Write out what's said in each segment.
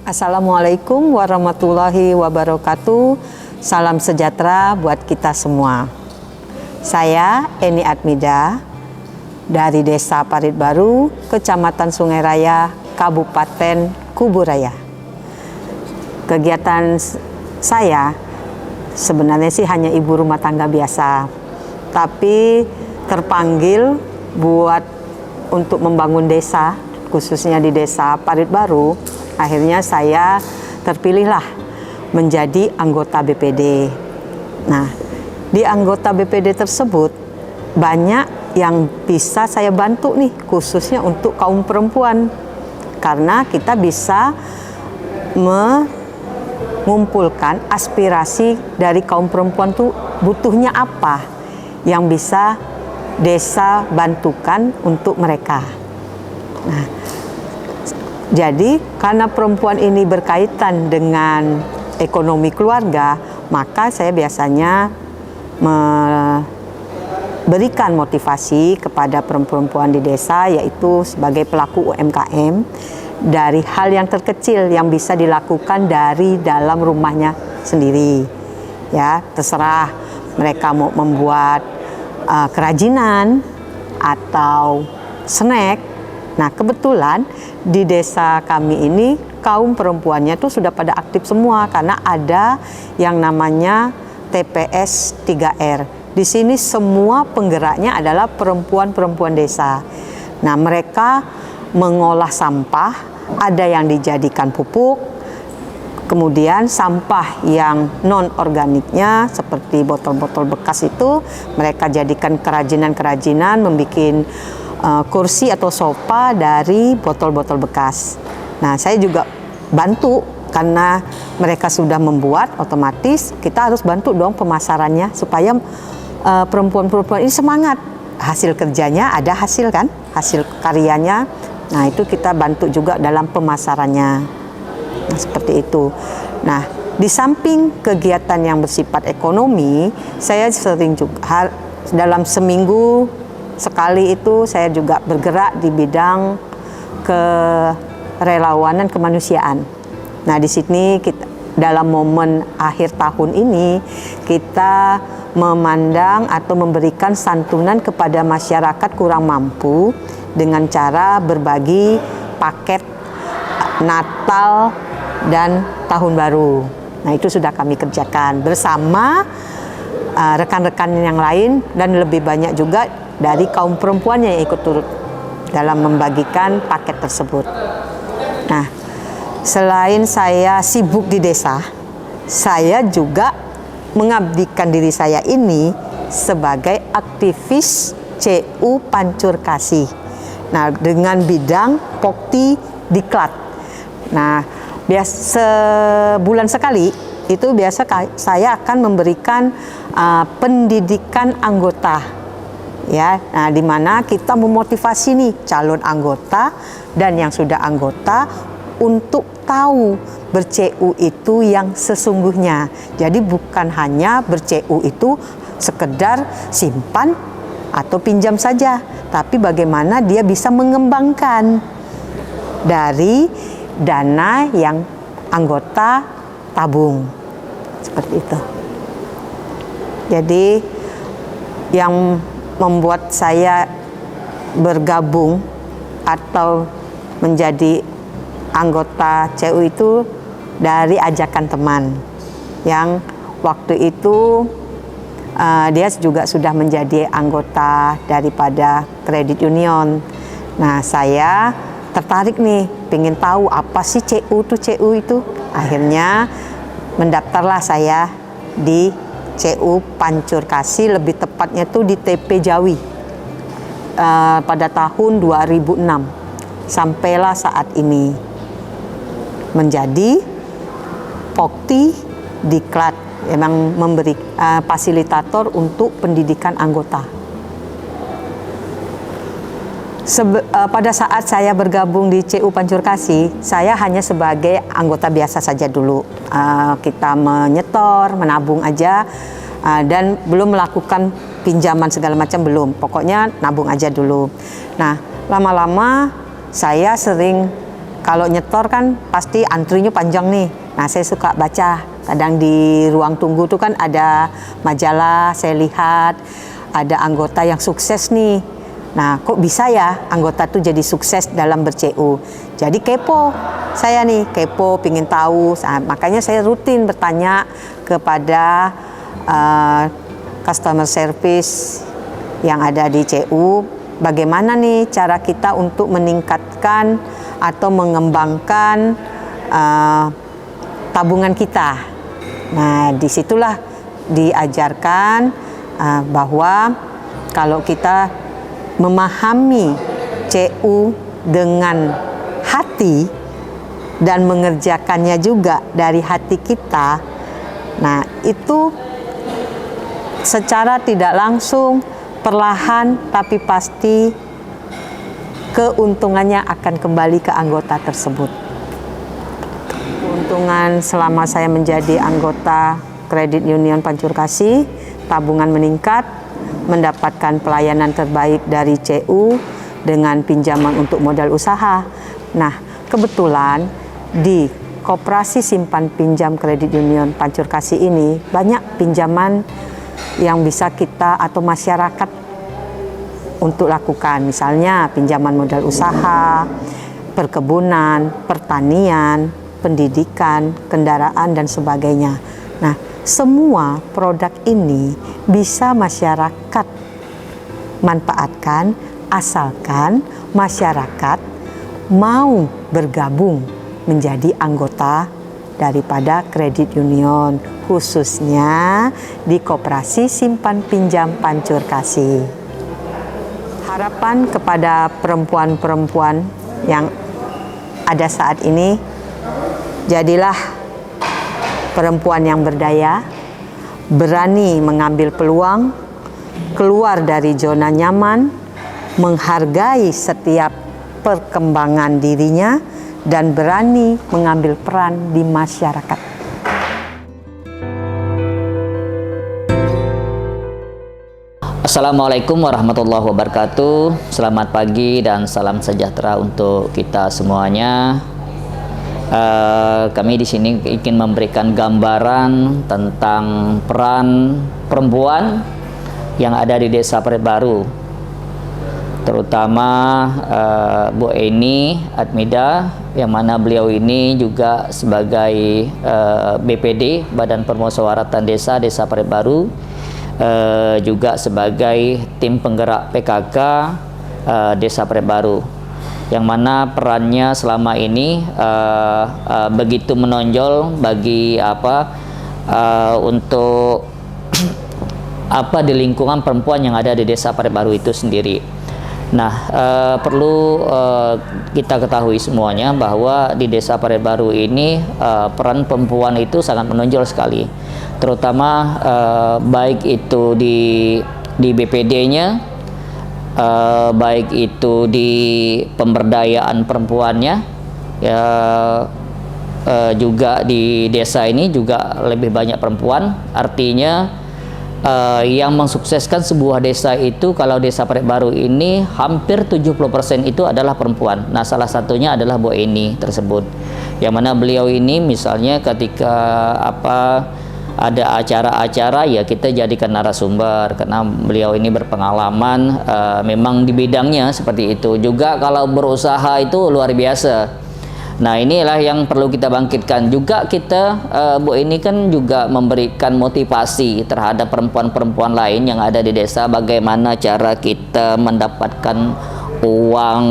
Assalamualaikum warahmatullahi wabarakatuh. Salam sejahtera buat kita semua. Saya Eni Admida dari Desa Parit Baru, Kecamatan Sungai Raya, Kabupaten Kuburaya. Kegiatan saya sebenarnya sih hanya ibu rumah tangga biasa, tapi terpanggil untuk membangun desa, khususnya di Desa Parit Baru. Akhirnya saya terpilihlah menjadi anggota BPD. Nah, di anggota BPD tersebut banyak yang bisa saya bantu nih, khususnya untuk kaum perempuan. Karena kita bisa mengumpulkan aspirasi dari kaum perempuan tuh butuhnya apa yang bisa desa bantukan untuk mereka. Nah, jadi karena perempuan ini berkaitan dengan ekonomi keluarga, maka saya biasanya memberikan motivasi kepada perempuan di desa, yaitu sebagai pelaku UMKM, dari hal yang terkecil yang bisa dilakukan dari dalam rumahnya sendiri. Ya, terserah mereka mau membuat kerajinan atau snack. Nah, kebetulan di desa kami ini kaum perempuannya tuh sudah pada aktif semua karena ada yang namanya TPS 3R. Di sini semua penggeraknya adalah perempuan-perempuan desa. Nah, mereka mengolah sampah, ada yang dijadikan pupuk, kemudian sampah yang non-organiknya seperti botol-botol bekas itu mereka jadikan kerajinan-kerajinan, membuat kursi atau sofa dari botol-botol bekas. Nah, saya juga bantu karena mereka sudah membuat, otomatis kita harus bantu dong pemasarannya supaya perempuan-perempuan ini semangat. Hasil kerjanya ada hasil kan, hasil karyanya. Nah, itu kita bantu juga dalam pemasarannya. Nah, seperti itu. Nah, di samping kegiatan yang bersifat ekonomi, saya sering juga dalam seminggu sekali itu saya juga bergerak di bidang kerelawanan kemanusiaan. Nah, di sini kita dalam momen akhir tahun ini kita memandang atau memberikan santunan kepada masyarakat kurang mampu dengan cara berbagi paket Natal dan Tahun Baru. Nah, itu sudah kami kerjakan bersama rekan-rekan yang lain dan lebih banyak juga dari kaum perempuan yang ikut turut dalam membagikan paket tersebut. Nah, selain saya sibuk di desa, saya juga mengabdikan diri saya ini sebagai aktivis CU Pancur Kasih. Nah, dengan bidang Pokti Diklat. Nah, sebulan sekali itu biasa saya akan memberikan pendidikan anggota. Ya, nah, di mana kita memotivasi nih calon anggota dan yang sudah anggota untuk tahu ber-CU itu yang sesungguhnya. Jadi bukan hanya ber-CU itu sekedar simpan atau pinjam saja, tapi bagaimana dia bisa mengembangkan dari dana yang anggota tabung. Seperti itu. Jadi yang membuat saya bergabung atau menjadi anggota CU itu dari ajakan teman yang waktu itu dia juga sudah menjadi anggota daripada kredit union. Nah, saya tertarik nih, pengen tahu apa sih CU itu. Akhirnya mendaftarlah saya di CU Pancur Kasih, lebih tepatnya tuh di TP Jawi pada tahun 2006. Sampailah saat ini menjadi Pokti Diklat, memang memberi fasilitator untuk pendidikan anggota. Pada saat saya bergabung di CU Pancur Kasih, saya hanya sebagai anggota biasa saja dulu. Kita menyetor, menabung aja, dan belum melakukan pinjaman segala macam, belum. Pokoknya nabung aja dulu. Nah, lama-lama saya sering kalau nyetor kan pasti antrinya panjang nih. Nah, saya suka baca. Kadang di ruang tunggu tuh kan ada majalah, saya lihat ada anggota yang sukses nih. Nah, kok bisa ya anggota tuh jadi sukses dalam ber-CU? Jadi kepo, saya nih kepo, pingin tahu. Nah, makanya saya rutin bertanya kepada customer service yang ada di CU, bagaimana nih cara kita untuk meningkatkan atau mengembangkan tabungan kita. Nah, disitulah diajarkan bahwa kalau kita memahami CU dengan hati dan mengerjakannya juga dari hati kita, nah itu secara tidak langsung, perlahan tapi pasti keuntungannya akan kembali ke anggota tersebut. Keuntungan selama saya menjadi anggota Kredit Union Pancurkasih, tabungan meningkat, mendapatkan pelayanan terbaik dari CU dengan pinjaman untuk modal usaha. Nah, kebetulan di Koperasi Simpan Pinjam Kredit Union Pancurkasih ini banyak pinjaman yang bisa kita atau masyarakat untuk lakukan, misalnya pinjaman modal usaha, perkebunan, pertanian, pendidikan, kendaraan, dan sebagainya. Nah, semua produk ini bisa masyarakat manfaatkan asalkan masyarakat mau bergabung menjadi anggota daripada kredit union, khususnya di Koperasi Simpan Pinjam Pancurkasih. Harapan kepada perempuan-perempuan yang ada saat ini, jadilah perempuan yang berdaya, berani mengambil peluang, keluar dari zona nyaman, menghargai setiap perkembangan dirinya, dan berani mengambil peran di masyarakat. Assalamualaikum warahmatullahi wabarakatuh. Selamat pagi dan salam sejahtera untuk kita semuanya. Kami di sini ingin memberikan gambaran tentang peran perempuan yang ada di Desa Parit Baru, terutama Bu Eni Admida, yang mana beliau ini juga sebagai BPD Badan Permusyawaratan Desa Parit Baru, juga sebagai tim penggerak PKK Desa Parit Baru, yang mana perannya selama ini begitu menonjol bagi untuk di lingkungan perempuan yang ada di Desa Parit Baru itu sendiri. Nah, perlu kita ketahui semuanya bahwa di Desa Parit Baru ini peran perempuan itu sangat menonjol sekali, terutama baik itu di BPD-nya, baik itu di pemberdayaan perempuannya, ya, juga di desa ini juga lebih banyak perempuan. Artinya yang mensukseskan sebuah desa itu, kalau Desa Parit Baru ini hampir 70% itu adalah perempuan. Nah, salah satunya adalah Bu Eni tersebut, yang mana beliau ini misalnya ketika ada acara-acara, ya kita jadikan narasumber karena beliau ini berpengalaman memang di bidangnya seperti itu. Juga kalau berusaha itu luar biasa. Nah, inilah yang perlu kita bangkitkan. Juga kita, Bu ini kan juga memberikan motivasi terhadap perempuan-perempuan lain yang ada di desa, bagaimana cara kita mendapatkan uang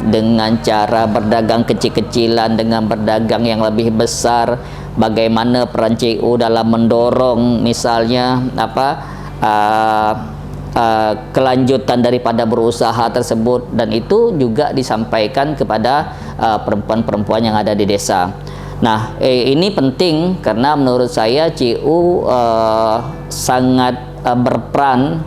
dengan cara berdagang kecil-kecilan, dengan berdagang yang lebih besar, bagaimana peran CU dalam mendorong misalnya kelanjutan daripada berusaha tersebut, dan itu juga disampaikan kepada perempuan-perempuan yang ada di desa. Nah, ini penting karena menurut saya CU sangat berperan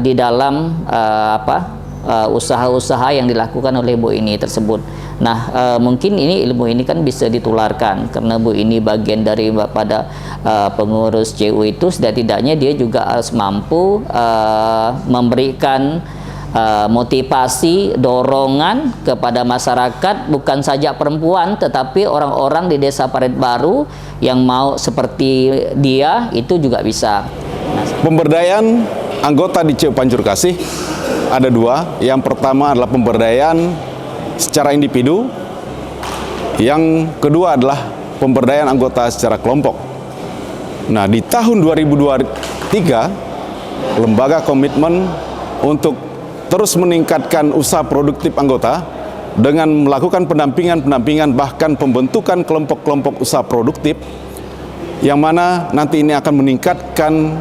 di dalam usaha-usaha yang dilakukan oleh Bu ini tersebut. Nah, mungkin ini ilmu ini kan bisa ditularkan karena Bu ini bagian daripada pengurus CU itu, setidak-tidaknya dia juga harus mampu memberikan motivasi, dorongan kepada masyarakat, bukan saja perempuan, tetapi orang-orang di Desa Parit Baru yang mau seperti dia itu juga bisa. Pemberdayaan anggota di CU Pancur Kasih ada dua. Yang pertama adalah pemberdayaan secara individu. Yang kedua adalah pemberdayaan anggota secara kelompok. Nah, di tahun 2023, lembaga komitmen untuk terus meningkatkan usaha produktif anggota dengan melakukan pendampingan bahkan pembentukan kelompok-kelompok usaha produktif yang mana nanti ini akan meningkatkan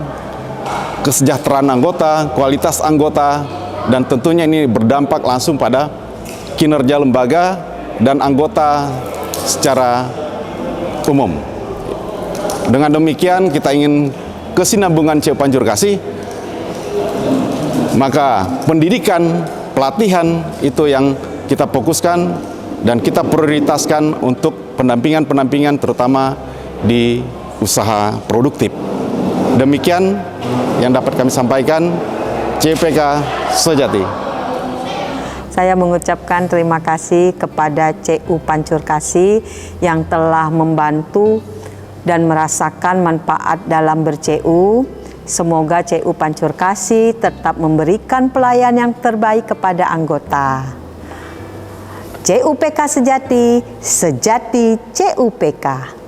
kesejahteraan anggota, kualitas anggota, dan tentunya ini berdampak langsung pada kinerja lembaga dan anggota secara umum. Dengan demikian kita ingin kesinambungan CU Pancur Kasih, maka pendidikan, pelatihan itu yang kita fokuskan dan kita prioritaskan untuk pendampingan terutama di usaha produktif. Demikian yang dapat kami sampaikan. CPK sejati. Saya mengucapkan terima kasih kepada CU Pancur Kasih yang telah membantu dan merasakan manfaat dalam ber-CU. Semoga CU Pancur Kasih tetap memberikan pelayanan yang terbaik kepada anggota. CUPK sejati, sejati CUPK.